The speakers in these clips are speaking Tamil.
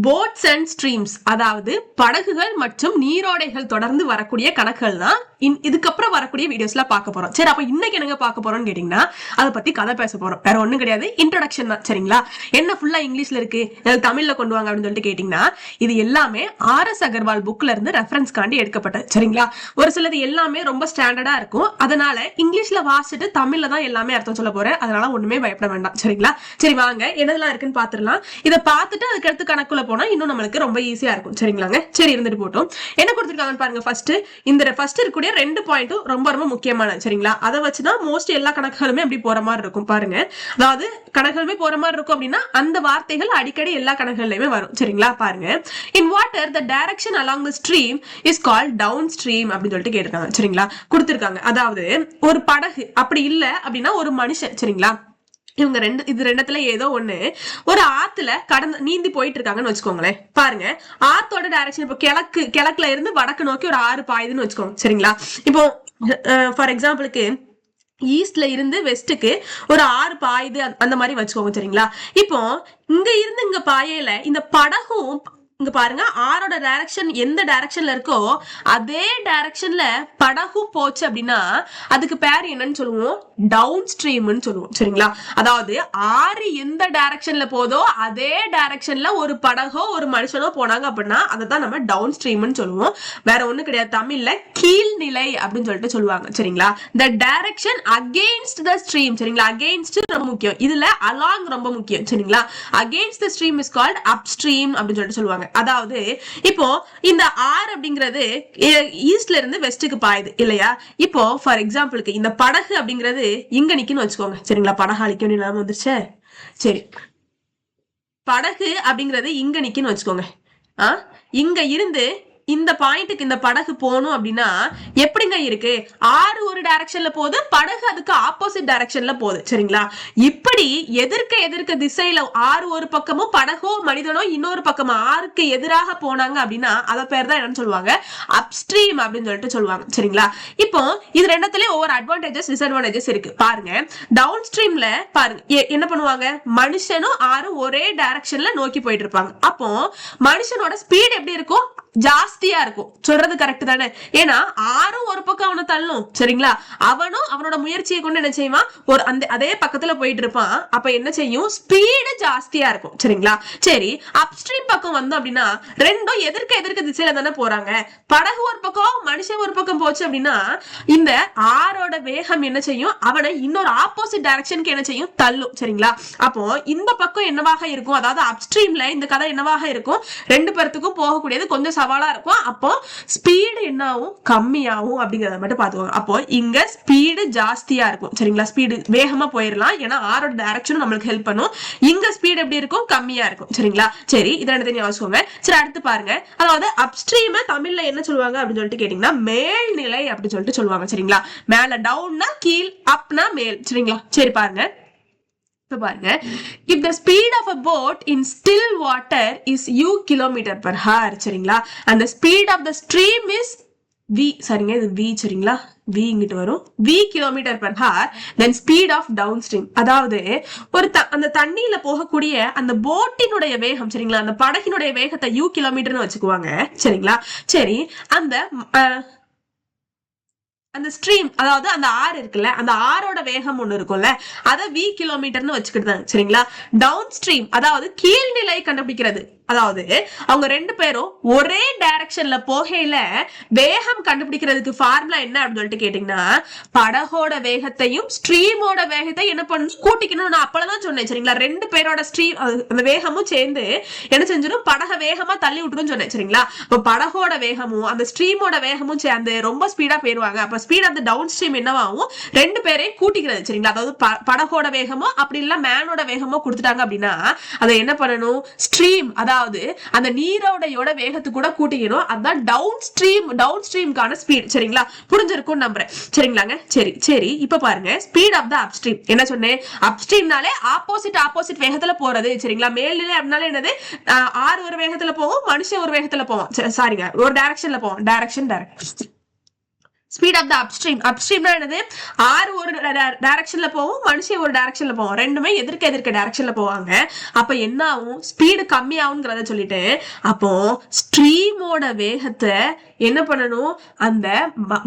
போட்ஸ் அண்ட் ஸ்ட்ரீம்ஸ், அதாவது படகுகள் மற்றும் நீரோடைகள் தொடர்ந்து வரக்கூடிய கணக்குகள் தான் இதுக்கப்புறம் வரக்கூடிய வீடியோஸ்ல பார்க்க போறோம். சரி, அப்ப இன்னைக்கு என்னங்க பார்க்க போறோம்னு கேட்டீங்கன்னா, அதை பத்தி கதை பேச போறோம். வேற ஒண்ணும் கிடையாது, இன்ட்ரோடக்ஷன் தான். சரிங்களா? என்ன ஃபுல்லா இங்கிலீஷ்ல இருக்கு, தமிழ்ல கொண்டு வாங்க அப்படின்னு சொல்லிட்டு கேட்டீங்கன்னா, இது எல்லாமே RS அகர்வால் புக்ல இருந்து ரெஃபரன்ஸ் காண்டி எடுக்கப்பட்டது. சரிங்களா? ஒரு சிலது எல்லாமே ரொம்ப ஸ்டாண்டர்டா இருக்கும். அதனால இங்கிலீஷ்ல வாசிட்டு தமிழ்ல தான் எல்லாமே அர்த்தம் சொல்ல போறேன். அதனால ஒண்ணுமே பயப்பட வேண்டாம். சரிங்களா? சரி, வாங்க என்னதெல்லாம் இருக்குன்னு பாத்துடலாம். இதை பார்த்துட்டு அதுக்கு அடுத்து கணக்குல போனா இன்னும் நம்மளுக்கு ரொம்ப ஈஸியா இருக்கும். சரிங்களாங்க? சரி, இருந்துட்டு போட்டோம். என்ன கொடுத்திருக்காங்கன்னு பாருங்க. ஃபர்ஸ்ட் இருக்கக்கூடிய 2 பாயிண்ட்டும் ரொம்ப ரொம்ப முக்கியமான. சரிங்களா? அதை வச்சுதான் மோஸ்ட் எல்லா கணக்குகளுமே அப்படி போற மாதிரி இருக்கும். பாருங்க, அதாவது கணக்குகளுமே போற மாதிரி இருக்கும் அப்படின்னா அந்த வார்த்தைகள் அடிக்கடி எல்லா கணக்குகள்லயுமே வரும். சரிங்களா? பாருங்க, in water the direction along the stream is called downstream அப்படின்னு சொல்லிட்டு கேட்டிருக்காங்க. சரிங்களா? கொடுத்திருக்காங்க. அதாவது ஒரு படகு அப்படி இல்ல அப்படின்னா ஒரு மனுஷன். சரிங்களா? இவங்க ரெண்டுத்துல ஏதோ ஒண்ணு ஒரு ஆத்துல கடந்து நீந்தி போயிட்டு இருக்காங்கன்னு வச்சுக்கோங்களேன். பாருங்க, ஆத்தோட டைரக்ஷன் இப்போ கிழக்குல இருந்து வடக்கு நோக்கி ஒரு ஆறு பாயுதுன்னு வச்சுக்கோங்க. சரிங்களா? இப்போ ஃபார் எக்ஸாம்பிளுக்கு ஈஸ்ட்ல இருந்து வெஸ்ட்டுக்கு ஒரு ஆறு பாயுது அந்த மாதிரி வச்சுக்கோங்க. சரிங்களா? இப்போ இங்க இருந்து இங்க பாயல இந்த படகும் இங்க பாருங்க, ஆரோட டைரக்ஷன் எந்த டைரக்ஷன்ல இருக்கோ அதே டைரக்ஷன்ல படகும் போச்சு அப்படின்னா அதுக்கு பேர் என்னன்னு சொல்லுவோம்? டவுன் ஸ்ட்ரீம்னு சொல்லுவோம். சரிங்களா? அதாவது ஆறு எந்த டைரக்ஷன்ல போதோ அதே டைரக்ஷன்ல ஒரு படகோ ஒரு மனுஷனோ போனாங்க அப்படின்னா அதை தான் நம்ம டவுன் ஸ்ட்ரீம்னு சொல்லுவோம். வேற ஒண்ணு கிடையாது. தமிழ்ல கீழ்நிலை அப்படின்னு சொல்லிட்டு சொல்லுவாங்க. சரிங்களா? The direction against the stream. சரிங்களா? அகெயின்ஸ்ட் ரொம்ப முக்கியம். இதுல அலாங் ரொம்ப முக்கியம். சரிங்களா? Against the stream is called up stream அப்படின்னு சொல்லிட்டு சொல்லுவாங்க. அதாவது இப்போ இந்த ஆறு அப்படிங்கிறது ஈஸ்ட்ல இருந்து வெஸ்ட்டுக்கு பாயுது இல்லையா? இப்போ ஃபார் எக்ஸாம்பிளுக்கு இந்த படகு அப்படிங்கிறது இங்க நிக்குன்னு வச்சுக்கோங்க. சரிங்களா? படகு அழிக்கணும் இல்லாம வந்துருச்சு. சரி, படகு அப்படிங்கிறது இங்க நிக்குன்னு வச்சுக்கோங்க. இங்க இருந்து இந்த பாயிண்ட்டுக்கு இந்த படகு போகணும் அப்படின்னா எப்படிங்க இருக்கு? ஆறு ஒரு டைரக்ஷன்ல போகுது, படகு அதுக்கு ஆப்போசிட் டைரக்ஷன்ல போகுது. சரிங்களா? இப்படி எதிர்க்க திசையில ஆறு ஒரு பக்கமும் படகோ மனிதனோ இன்னொரு பக்கமும் ஆறுக்கு எதிராக போனாங்க அப்படின்னா அத பேர் தான் என்னன்னு சொல்லுவாங்க? அப்ஸ்ட்ரீம் அப்படின்னு சொல்லிட்டு சொல்லுவாங்க. சரிங்களா? இப்போ இது ரெண்டுத்துலயும் ஒவ்வொரு அட்வான்டேஜஸ் டிஸ்அட்வான்டேஜஸ் இருக்கு. பாருங்க, டவுன் ஸ்ட்ரீம்ல பாருங்க என்ன பண்ணுவாங்க? மனுஷனும் ஆறு ஒரே டைரக்ஷன்ல நோக்கி போயிட்டு இருப்பாங்க. அப்போ மனுஷனோட ஸ்பீட் எப்படி இருக்கும்? ஜாஸ்தியா இருக்கும். சொல்றது கரெக்ட் தானே? ஏன்னா ஆறும் ஒரு பக்கம் அவனை தள்ளும். சரிங்களா? அவனும் அவனோட முயற்சியை கொண்டு என்ன செய்வான்? ஒரு அதே பக்கத்துல போயிட்டு இருப்பான். அப்ப என்ன செய்யும்? ஸ்பீடு ஜாஸ்தியா இருக்கும். சரிங்களா? சரி, அப்ஸ்ட்ரீம் பக்கம் வந்தோம் அப்படின்னா ரெண்டும் எதிர்க்க திசையில தானே போறாங்க. படகு ஒரு பக்கம் மனுஷன் ஒரு பக்கம் போச்சு அப்படின்னா இந்த ஆரோட வேகம் என்ன செய்யும்? அவனை இன்னொரு ஆப்போசிட் டைரக்ஷனுக்கு என்ன செய்யும்? தள்ளும். சரிங்களா? அப்போ இந்த பக்கம் என்னவாக இருக்கும்? அதாவது அப்ஸ்ட்ரீம்ல இந்த கதை என்னவாக இருக்கும்? ரெண்டு பேர்த்துக்கும் போகக்கூடியது கொஞ்சம் சவாலா இருக்கும். அப்போ ஸ்பீடு என்னாவும் கம்மியாகும் அப்படிங்கறத மட்டும் பாத்துக்கோங்க. அப்போ இங்க ஸ்பீடு ஜாஸ்தியா இருக்கும். சரிங்களா? ஸ்பீடு வேகமா போயிடலாம். ஏன்னா ஆரோட டைரக்ஷன் நம்மளுக்கு ஹெல்ப் பண்ணும். இங்க ஸ்பீடு எப்படி இருக்கும்? கம்மியா இருக்கும். சரிங்களா? சரி, இதை ரெண்டு யோசிச்சுக்கோங்க. சரி, அடுத்து பாருங்க. அதாவது அப்ஸ்ட்ரீம் தமிழ்ல என்ன சொல்லுவாங்க அப்படின்னு சொல்லிட்டு கேட்டீங்கன்னா மேல்நிலை அப்படின்னு சொல்லிட்டு சொல்லுவாங்க. சரிங்களா? மேல டவுன்னா கீழ், அப்னா மேல். சரிங்களா? சரி, பாருங்க பாருங்க, if the speed of a boat in still water is u km/h, சரிங்களா? and the speed of the stream is v, சரிங்க, இது v. சரிங்களா? v இங்கிட்டு வரும், v km/h, then speed of downstream. அதாவது ஒரு அந்த தண்ணியில போகக்கூடிய அந்த போட்டினுடைய வேகம். சரிங்களா? அந்த படகினுடைய வேகத்தை u கிலோமீட்டர்னு வச்சுக்குவாங்க. சரிங்களா? சரி, அந்த ஸ்ட்ரீம், அதாவது அந்த ஆறு இருக்குல்ல, அந்த ஆரோட வேகம் ஒண்ணு இருக்கும்ல, அதை v கிலோமீட்டர்னு வச்சுக்கிட்டாங்க. சரிங்களா? டவுன் ஸ்ட்ரீம் அதாவது கீழ்நிலை கண்டுபிடிக்கிறது. அதாவது அவங்க ரெண்டு பேரும் ஒரே டைரக்ஷன்ல போகையில வேகம் கண்டுபிடிக்கிறதுக்கு ஃபார்முலா என்ன அப்படின்னு சொல்லிட்டு கேட்டீங்கன்னா படகோட வேகத்தையும் ஸ்ட்ரீமோட வேகத்தை என்ன பண்ணணும்? கூட்டிக்கணும். நான் அப்பதான் சொன்னேன். சரிங்களா? ரெண்டு பேரோட ஸ்ட்ரீம் அந்த வேகமும் சேர்ந்து என்ன செஞ்சிடும்? படக வேகமா தள்ளி விட்டுரும் சொன்னேன். சரிங்களா? அப்ப படகோட வேகமும் அந்த ஸ்ட்ரீமோட வேகமும் சேர்ந்து ரொம்ப ஸ்பீடா போயிருவாங்க. அப்ப speed of the downstream என்னவாகும்? ரெண்டு பேரையும் கூட்டிக்கிறது. சரிங்களா? அதாவது படகோட வேகமோ அப்படி இல்ல மேனோட வேகமோ கொடுத்துட்டாங்க அப்படின்னா அதை என்ன பண்ணணும்? ஸ்ட்ரீம் அதாவது அந்த நீரோடையோட வேகத்து கூட கூட்டிக்கணும். அதுதான் டவுன் ஸ்ட்ரீம்கான ஸ்பீட். சரிங்களா? புரிஞ்சிருக்கும் நம்புறேன். சரிங்களாங்க? சரி, இப்ப பாருங்க, ஸ்பீட் ஆஃப் த அப்ஸ்ட்ரீம் என்ன சொன்னேன்? அப்ஸ்ட்ரீம்னாலே ஆப்போசிட் வேகத்துல போறது. சரிங்களா? மேல்நிலை அப்படின்னாலே என்னது? ஆறு ஒரு வேகத்துல போவோம், மனுஷன் ஒரு வேகத்துல போவோம். சாரிங்க, ஒரு டைரக்ஷன்ல போவோம். Direction speed of the upstream. அப்ஸ்ட்ரீம்னா என்னது? ஆறு ஒரு டைரக்ஷன்ல போகும், மனுஷன் ஒரு டைரக்ஷன்ல போவோம், ரெண்டுமே எதிர்க்க டைரக்ஷன்ல போவாங்க. அப்ப என்ன ஆகும்? ஸ்பீடு கம்மி ஆகுங்கிறத சொல்லிட்டு, அப்போ ஸ்ட்ரீமோட வேகத்தை என்ன பண்ணணும்? அந்த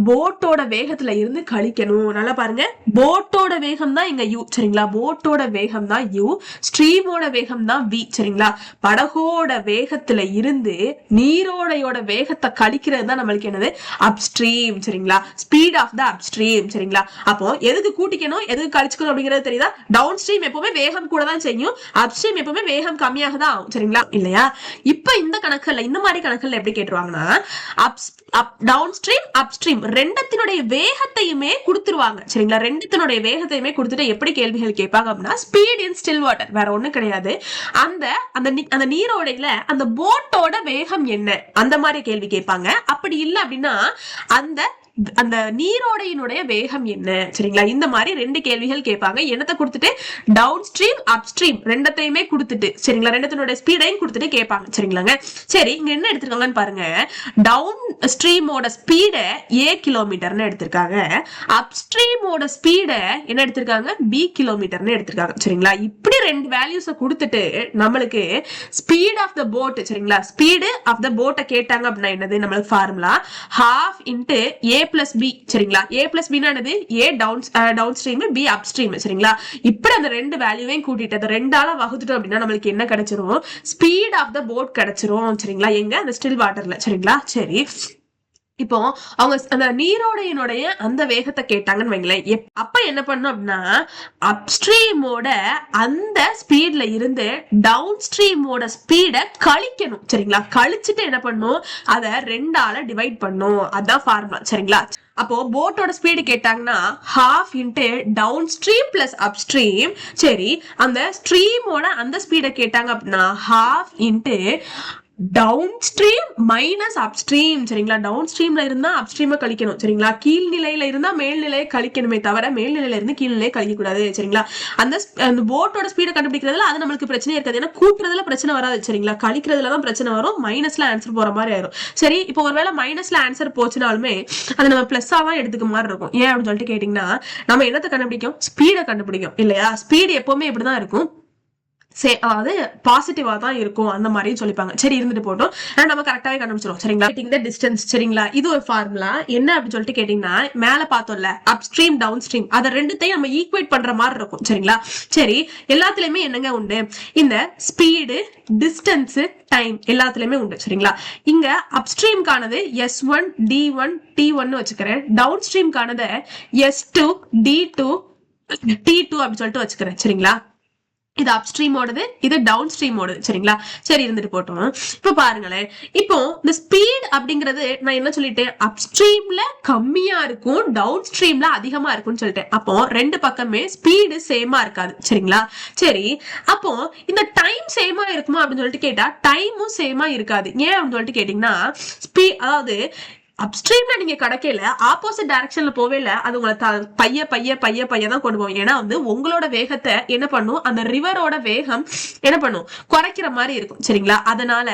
போட்டோட வேகத்துல இருந்து கழிக்கணும். நல்லா பாருங்க, போட்டோட வேகம் தான் இங்க u சரிங்களா? போட்டோட வேகம் தான் u, ஸ்ட்ரீமோட வேகம் தான் v சரிங்களா? படகோட வேகத்துல இருந்து நீரோடையோட வேகத்தை கழிக்கிறது தான் நம்மளுக்கு என்னது? அப்ஸ்ட்ரீம் சரிங்களா? ஸ்பீட் ஆஃப் த அப்ஸ்ட்ரீம் சரிங்களா? அப்போ எதுக்கு கூட்டிக்கணும், எதுக்கு கழிச்சுக்கணும் அப்படிங்கிறது தெரியுதா? டவுன் ஸ்ட்ரீம் எப்பவுமே வேகம் கூட தான் செய்யும், அப்ஸ்ட்ரீம் எப்பவுமே வேகம் கம்மியாக தான் ஆகும் சரிங்களா? இல்லையா? இப்ப இந்த கணக்குல, இந்த மாதிரி கணக்குல எப்படி கேட்டுருவாங்கன்னா, டவுன் ஸ்ட்ரீம் அப்ஸ்ட்ரீம் ரெண்டத்தினுடைய வேகத்தையுமே கொடுத்துருவாங்க சரிங்களா? ரெண்டத்தினுடைய வேகத்தையுமே கொடுத்துட்டு எப்படி கேள்விகள் கேட்பாங்க அப்படின்னா, ஸ்பீட் இன் ஸ்டில் வாட்டர், வேற ஒண்ணும் கிடையாது, அந்த நீரோடையில அந்த போட்டோட வேகம் என்ன, அந்த மாதிரி கேள்வி கேட்பாங்க. அப்படி இல்லை அப்படின்னா அந்த நீரோடையினுடைய வேகம் என்ன சரிங்களா? இந்த மாதிரி ரெண்டு கேள்விகள் கேட்பாங்க. என்னத்தை கொடுத்துட்டு? டவுன் ஸ்ட்ரீம் அப் ஸ்ட்ரீம் ரெண்டத்தையுமே கொடுத்துட்டு சரிங்களா? ரெண்டத்தினுடைய ஸ்பீடையும் கொடுத்துட்டு கேட்பாங்க சரிங்களாங்க? சரி, இங்க என்ன எடுத்திருக்காங்கன்னு பாருங்க. டவுன் ஸ்ட்ரீமோட ஸ்பீட a கிலோமீட்டர்னு எடுத்திருக்காங்க, அப் ஸ்ட்ரீமோட ஸ்பீட என்ன எடுத்திருக்காங்க? b கிலோமீட்டர்னு எடுத்திருக்காங்க சரிங்களா? இப்படி ரெண்டு வேல்யூஸை கொடுத்துட்டு நம்மளுக்கு ஸ்பீட் ஆஃப் த போட் சரிங்களா? ஸ்பீடு ஆஃப் த போட்டை கேட்டாங்க அப்படின்னா என்னது? நம்மளுக்கு formula half into a plus b சரிங்களா? a plus b என்னது? a downstream, b upstream சரிங்களா? இப்படி அந்த ரெண்டு வேல்யூவையும் கூட்டிட்டு அந்த ரெண்டால வகுத்துட்டோம் அப்படின்னா நம்மளுக்கு என்ன கிடைச்சிரும்? ஸ்பீட் ஆஃப் த போட் கிடைச்சிரும் சரிங்களா? எங்க? அந்த ஸ்டில் வாட்டர்ல சரிங்களா? சரி, இப்போ அவங்க அந்த நீரோடையினுடைய அந்த வேகத்தை கேட்டாங்கன்னு வைங்களேன். அப்ப என்ன பண்ணும் அப்படின்னா, அப்ஸ்ட்ரீமோட அந்த ஸ்பீட்ல இருந்து டவுன் ஸ்ட்ரீமோட ஸ்பீட கழிக்கணும் சரிங்களா? கழிச்சுட்டு என்ன பண்ணும்? அதை ரெண்டால டிவைட் பண்ணும். அதான் ஃபார்முலா சரிங்களா? அப்போ போட்டோட ஸ்பீடு கேட்டாங்கன்னா half into downstream plus upstream. சரி, அந்த ஸ்ட்ரீமோட அந்த ஸ்பீட கேட்டாங்க அப்படின்னா half into downstream minus upstream சரிங்களா? டவுன் ஸ்ட்ரீம்ல இருந்தா அப் ஸ்ட்ரீமை கழிக்கணும் சரிங்களா? கீழ்நிலையில இருந்தா மேல்நிலையை கழிக்கணுமே தவிர மேல்நிலையில இருந்து கீழ்நிலையை கழிக்க கூடாது சரிங்களா? அந்த போட்டோட ஸ்பீடை கண்டுபிடிக்கிறதுல அது நம்மளுக்கு பிரச்சனையே இருக்காது. ஏன்னா கூட்டுறதுல பிரச்சனை வராது சரிங்களா? கழிக்கிறதுல தான் பிரச்சனை வரும். மைனஸ்ல ஆன்சர் போற மாதிரி ஆயிரும். சரி, இப்போ ஒருவேளை மைனஸ்ல ஆன்சர் போச்சுனாலுமே அது நம்ம பிளஸ்ஸா தான் எடுத்துக்க மாதிரி இருக்கும். ஏன் அப்படின்னு சொல்லிட்டு கேட்டீங்கன்னா, நம்ம என்னத்தை கண்டுபிடிக்கும்? ஸ்பீடை கண்டுபிடிக்கும் இல்லையா? ஸ்பீடு எப்பவுமே இப்படிதான் இருக்கும், அதாவது பாசிட்டிவா தான் இருக்கும் அந்த மாதிரி சொல்லிப்பாங்க. சரி, இருந்துட்டு போட்டோம், நம்ம கரெக்டாவே கண்டுபிடிச்சிரும் சரிங்களா? இந்த டிஸ்டன்ஸ் சரிங்களா? இது ஒரு ஃபார்முலா. என்ன அப்படின்னு சொல்லிட்டு கேட்டீங்கன்னா, மேல பார்த்தோம்ல அப் ஸ்ட்ரீம் டவுன் ஸ்ட்ரீம், அதை ரெண்டுத்தையும் நம்ம ஈக்குவேட் பண்ற மாதிரி இருக்கும் சரிங்களா? சரி, எல்லாத்துலயுமே என்னங்க உண்டு? இந்த ஸ்பீடு, டிஸ்டன்ஸ், டைம் எல்லாத்துலயுமே உண்டு சரிங்களா? இங்க அப்ஸ்ட்ரீம்கானது S1 D1 T1 வச்சுக்கிறேன், டவுன் ஸ்ட்ரீம்கானது S2 D2 T2 அப்படின்னு சொல்லிட்டு வச்சுக்கிறேன் சரிங்களா? இது அப்ஸ்ட்ரீமோடது, இது டவுன் ஸ்ட்ரீமோடது சரிங்களா? சரி, இருந்துட்டு போட்டோம். இப்ப பாருங்களேன், இப்போ இந்த ஸ்பீட் அப்படிங்கிறது நான் என்ன சொல்லிட்டேன்? அப்ஸ்ட்ரீம்ல கம்மியா இருக்கும், டவுன் ஸ்ட்ரீம்ல அதிகமா இருக்கும்னு சொல்லிட்டேன். அப்போ ரெண்டு பக்கமே ஸ்பீடு சேமா இருக்காது சரிங்களா? சரி, அப்போ இந்த டைம் சேமா இருக்குமா அப்படின்னு சொல்லிட்டு கேட்டா டைமும் சேமா இருக்காது. ஏன் அப்படின்னு சொல்லிட்டு கேட்டீங்கன்னா, அதாவது அப்ஸ்ட்ரீம்ல நீங்க கிடைக்கல, ஆப்போசிட் டைரக்ஷன்ல போவே இல்ல, அது உங்களை பைய தான் கொண்டு போகும். ஏன்னா உங்களோட வேகத்தை என்ன பண்ணும்? அந்த ரிவரோட வேகம் என்ன பண்ணும்? குறைக்கிற மாதிரி இருக்கும் சரிங்களா? அதனால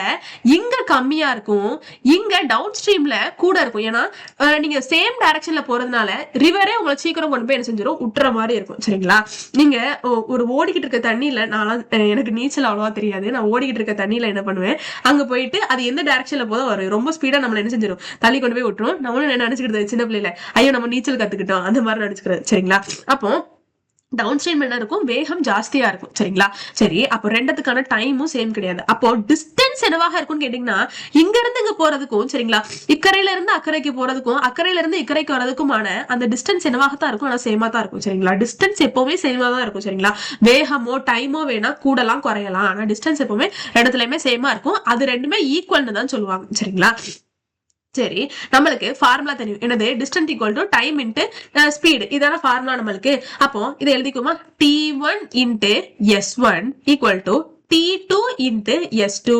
இங்க கம்மியா இருக்கும், இங்க டவுன் ஸ்ட்ரீம்ல கூட இருக்கும். ஏன்னா நீங்க சேம் டைரக்ஷன்ல போறதுனால ரிவரே உங்களை சீக்கிரம் கொண்டு போய் என்ன செஞ்சிடும்? விட்டுற மாதிரி இருக்கும் சரிங்களா? நீங்க ஒரு ஓடிக்கிட்டு இருக்க தண்ணியில, நான் எனக்கு நீச்சல் அவ்வளவா தெரியாது, நான் ஓடிக்கிட்டு இருக்க தண்ணியில என்ன பண்ணுவேன்? அங்க போயிட்டு அது எந்த டைரக்ஷன்ல போதோ வரும், ரொம்ப ஸ்பீடா நம்மள என்ன செஞ்சிடும்? தள்ளி கொண்டு போய் விட்டுரும். நம்மளும் நினைச்சுக்கிறது சின்ன பிள்ளைல, ஐயோ நம்ம நீச்சல் கத்துக்கிட்டோம் அந்த மாதிரி நினைச்சுக்கிறது சரிங்களா? அப்போ டவுன் ஸ்ட்ரீம் என்ன இருக்கும்? வேகம் ஜாஸ்தியா இருக்கும் சரிங்களா? சரி, அப்போ ரெண்டுத்துக்கான டைமும் சேம் கிடையாது. அப்போ டிஸ்டன்ஸ் என்னவாக இருக்கும்னு கேட்டீங்கன்னா, இங்க இருந்து இங்க போறதுக்கும் சரிங்களா, இக்கரையில இருந்து அக்கறைக்கு போறதுக்கும் அக்கறையில இருந்து இக்கரைக்கு வரதுக்குமான அந்த டிஸ்டன்ஸ் என்னவாக தான் இருக்கும்? ஆனா சேமா தான் இருக்கும் சரிங்களா? டிஸ்டன்ஸ் எப்பவுமே சேமா தான் இருக்கும் சரிங்களா? வேகமோ டைமோ வேணா கூடலாம் குறையலாம், ஆனா டிஸ்டன்ஸ் எப்பவுமே இடத்துலயுமே சேமா இருக்கும். அது ரெண்டுமே ஈக்குவல்னு தான் சொல்லுவாங்க சரிங்களா? சரி, நம்மளுக்கு ஃபார்முலா தெரியும், என்னது? Distance equal to time into speed, இதான ஃபார்முலா நம்மளுக்கு. அப்போ இதை எழுதிக்குமா? T1 into S1 equal to T2 into S2.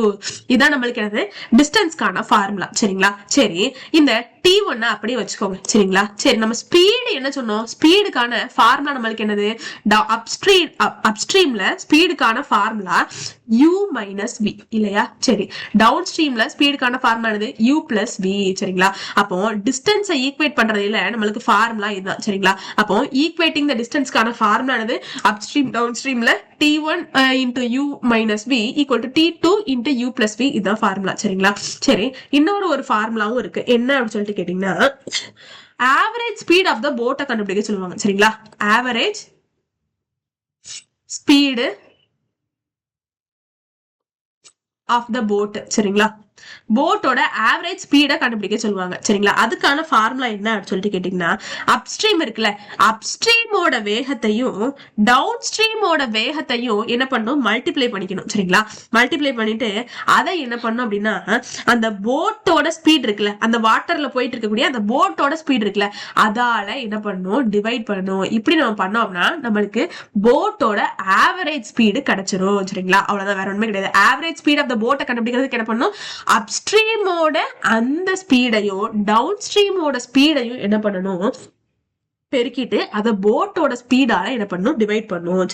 இதான் நம்மளுக்கு என்னது டிஸ்டன்ஸ்க்கான ஃபார்முலா. சரிங்களா? சரி, இந்த T1 அப்படியே வச்சுக்கோங்க. சரிங்களா? சரி, நம்ம ஸ்பீடு என்ன சொன்னோம்? ஸ்பீடுக்கான ஃபார்முலா நம்மளுக்கு என்னது? அப்ஸ்ட்ரீம்ல ஸ்பீடுக்கான ஃபார்முலா u மைனஸ் v இல்லையா? சரி, டவுன் ஸ்ட்ரீம்ல ஸ்பீடுக்கான ஃபார்முலா என்னது? u plus v. சரிங்களா? அப்போ டிஸ்டன்ஸை ஈக்குவேட் பண்றதுல நம்மளுக்கு ஃபார்முலா இதுதான். சரிங்களா? அப்போ ஈக்குவேட்டிங் த டிஸ்டன்ஸ்க்கான ஃபார்முலா என்னது? அப்ஸ்ட்ரீம் டவுன் ஸ்ட்ரீம்ல T1 into u minus v equal to T2 into u plus v. இதுதான் ஃபார்முலா. சரிங்களா? சரி, இன்னொரு ஒரு ஃபார்முலாவும் இருக்கு. என்ன அப்படின்னு சொல்லிட்டு கேட்டீங்கன்னா, ஆவரேஜ் ஸ்பீட் ஆஃப் த போட்டை கண்டுபிடிக்க சொல்லுவாங்க. சரிங்களா? Average speed of the boat. சரிங்களா? போட்டோட ஆவரேஜ் ஸ்பீடை கண்டுபிடிக்க சொல்லுவாங்க. சரிங்களா? அதுக்கான ஃபார்முலா என்ன அப்படின்னு சொல்லிட்டு கேட்டீங்கன்னா, அப்ஸ்ட்ரீம் இருக்குல்ல, அப்ஸ்ட்ரீமோட வேகத்தையும் டவுன் ஸ்ட்ரீமோட வேகத்தையும் என்ன பண்ணும்? மல்டிப்ளை பண்ணிக்கணும். சரிங்களா? மல்டிப்ளை பண்ணிட்டு அதை என்ன பண்ணும் அப்படின்னா, அந்த போட்டோட ஸ்பீட் இருக்குல்ல, அந்த வாட்டர்ல போயிட்டு இருக்கக்கூடிய அந்த போட்டோட ஸ்பீட் இருக்குல்ல, அதால என்ன பண்ணும்? டிவைட் பண்ணணும். இப்படி நம்ம பண்ணோம்னா நம்மளுக்கு போட்டோட ஆவரேஜ் ஸ்பீடு கிடைச்சிரும். சரிங்களா? அவ்வளவுதான், வேற ஒண்ணுமே கிடையாது. ஆவரேஜ் ஸ்பீட் ஆஃப் த போட்டை கண்டுபிடிக்கிறதுக்கு என்ன பண்ணும்? அப்ஸ்ட்ரீமோட அந்த ஸ்பீடையும் டவுன் ஸ்ட்ரீமோட ஸ்பீடையும் என்ன பண்ணணும்? பெருக்கிட்டு அதை போட்டோட ஸ்பீடால என்ன பண்ணணும்? டிவைட் பண்ணும்.